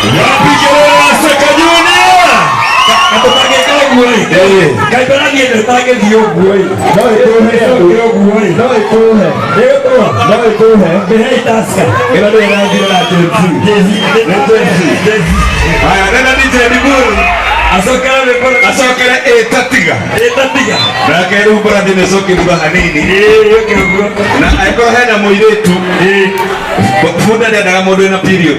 Yapigela Seka Junior. Atotake kala guoi. Kai bana ni atotake dio guoi. No guoi. No Behe taska. Kila ndio ndio la Chelsea. Haya, nenda nije Dibul. Asokera etatiga. Na kero bora dine soki buga hanini. Na aiko hena moiretu. Funda dia daga modo na period.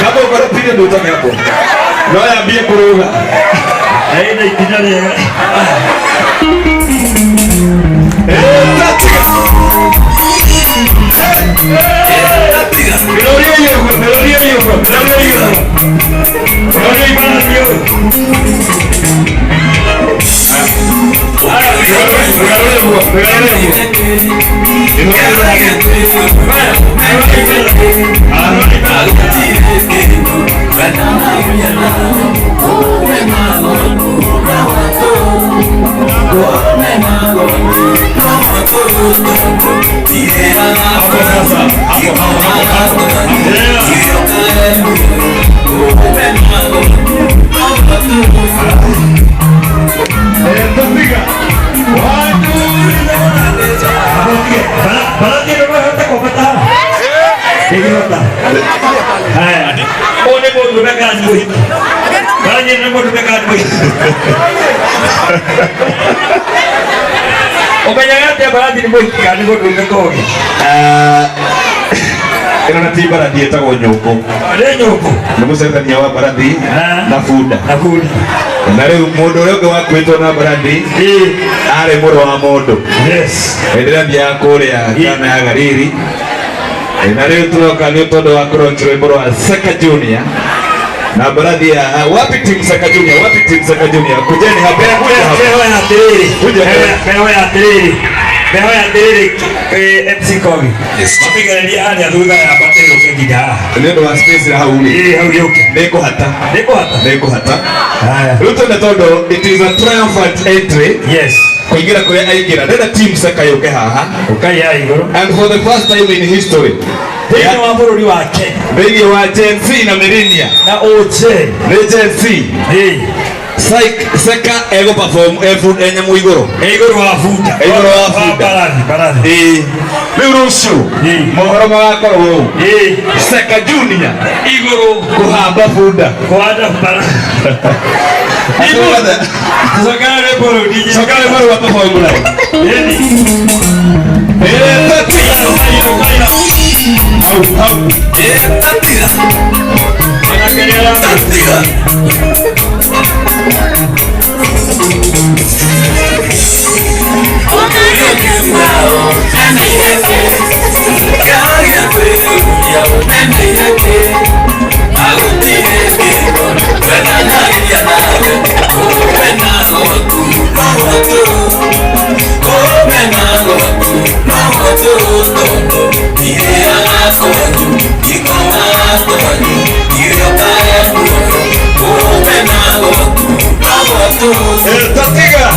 Kabo para period utaka hapo. No ya bie kuruga. Haina ikinani ya. Etatiga. Gloria yo. Kena nanti baradi eta nyoko. Ada nyoko. Nemu serta nyawa baradi na funda. Nare modo yoga wa kweto na baradi. Are modo wa modo. Yes. Endelea bia kore ya kana ya gariri. Nare tuloka ni todo wa kronchre modo wa Seka Junior. Na baradi ya wapi timu Seka Junior. Kujeni hapa. Beho ya dere FC Kogi. Mapiga ni hali ya dhuga ya batero kengida. Ndio wa space hau ni. Hau yoke. Neko hata. Haya. Ruto na todo, it is a triumphant entry. Yes. Kuingira kwa aigira. Dada team Seka yoke haha. Ukaya igoro. And for the first time in history. Ndio wa buru wa Kenya. Ndio wa Gen Z na Millennia. Na OJ. Gen Z. Seka ego perform effort enya muigoro. Igoro wa futa. Barani. Birusu. Mohoro makoro wo. Seka Junior. Igoro kuhamba fuda. Kuhanda barani. Ibuda. Sokale boro wa perform la. Tatiga. Tatiga.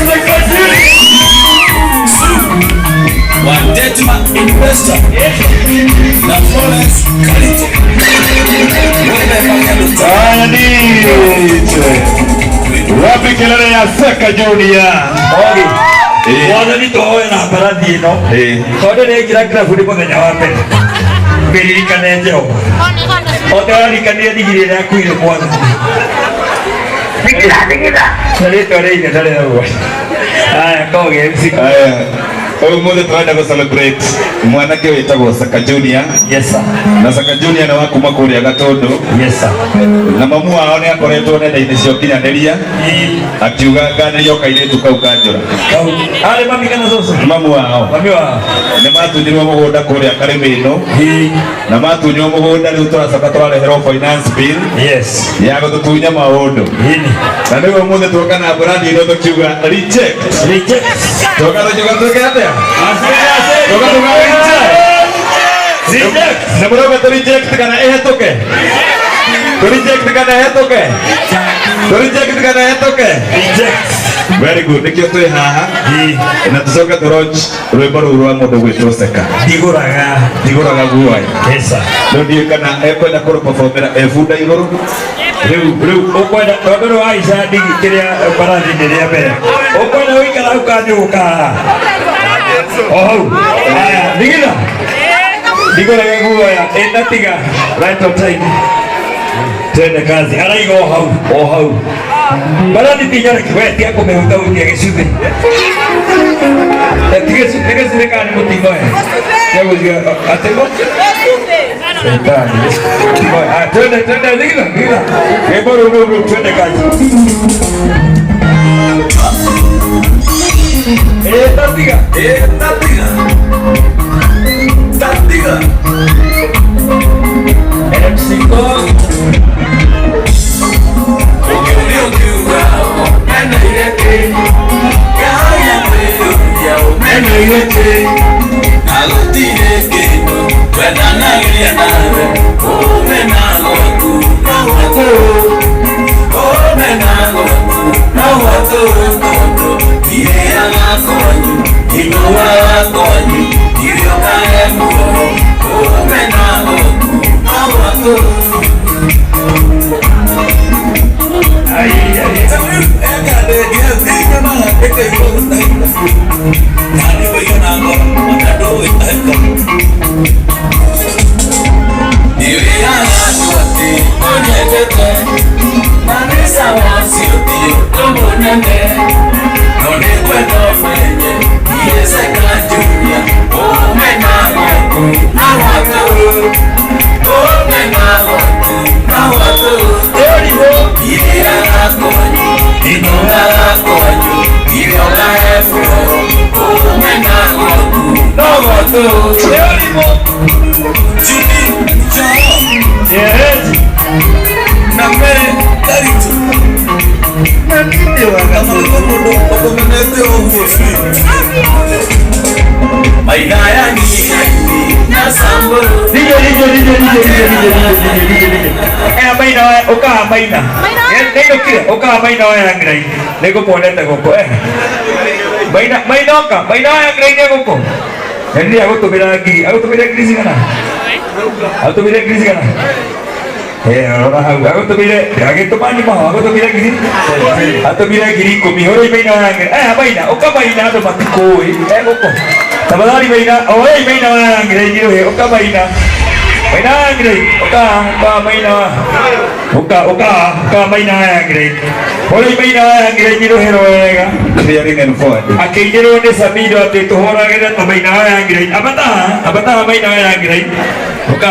Seka Junior. Wapi kelele ya Seka Junior? Wathani tũhoe na mbarathi ĩno tondũ nĩ njĩra kĩrabu nĩ mũthenya wa mbere ngĩririkane Jehova othe waririkanire ndigiri ĩrĩa yakuire Mwathani na rĩtwa rĩa inene rĩagwo. Haya koge MC. Umuthi tũrenda gũ celebrate mwanake wĩtagwo Seka Junior. Yes sir. Na Seka Junior nĩ wa kuma kũrĩa Gatũndũ. Yes sir. Na mamu wao nĩ akoretwo nenda-inĩ cia ũkinyanĩria akiuga nganĩrio kairĩtu kau kanjũra. Arĩ mami kana cũcũ? Mamu wao. Mami wao. Nĩ matunyirwo mũgũnda kũrĩa Karĩmĩno. Na matunyirwo mũgũnda rĩu tũracoka tũrareherwo finance bill. Yes. Ya gũtũtunya maũndũ. Na rĩu ũmũthĩ tuoka na brandi ĩno tũkiuga reject. Reject. Tuoka tuoke atĩa? Na mũroga tũ reject kana ĩhetũke? Tũ reject kana ĩhetũke? Tũ reject kana ĩhetũke? Reject. Very good. Nikio twĩ haha na tũcoke tũronji rwĩmbo rũu rwa mũndũ gwĩtwo Seka. Ndigũraga guoya. Yes sir. Rĩu ndiũĩ kana ekwenda kũrũpabomera ebunda igũrũ. Rĩu ũkwenda tondũ nĩ waica ndigi kĩrĩa mbarathi-inĩ rĩa mbere ũkwenda gũikara hau kanyũgũka hau. Haya ndigitha ndigũraga guoya ĩna tiga right on time. Twende kazi araiga o hau mbarathi tinyareki we tiga kũmĩhutahutia gĩcuthĩ nĩgĩcuthĩ kana nĩ mũtingo gĩagũthiga atĩgo twende ndigitha gĩmbo rũu twende kazi. Tatiga MC Kogi maina uka maina wa ngrai nego ponete goko maina wa ngrai nego ndi agutumira ngiri cigana agutumira ngiri cigana ora hau agutumire agitumani maho agutumire ngiri atumire ngiri 10 hore maina wa ngrai maina uka maina andu matikui goko tabadari maina wa ngrai ngiri uka maina ngrai uka maina uka maina ngrai hore maina ngrai ngiro hero wega clearing and forward akĩinĩrwo nĩ Samido atĩ tũhoragĩre tũmaina wa ngrai abataha maina wa ngrai uka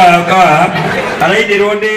arainĩrwo nĩ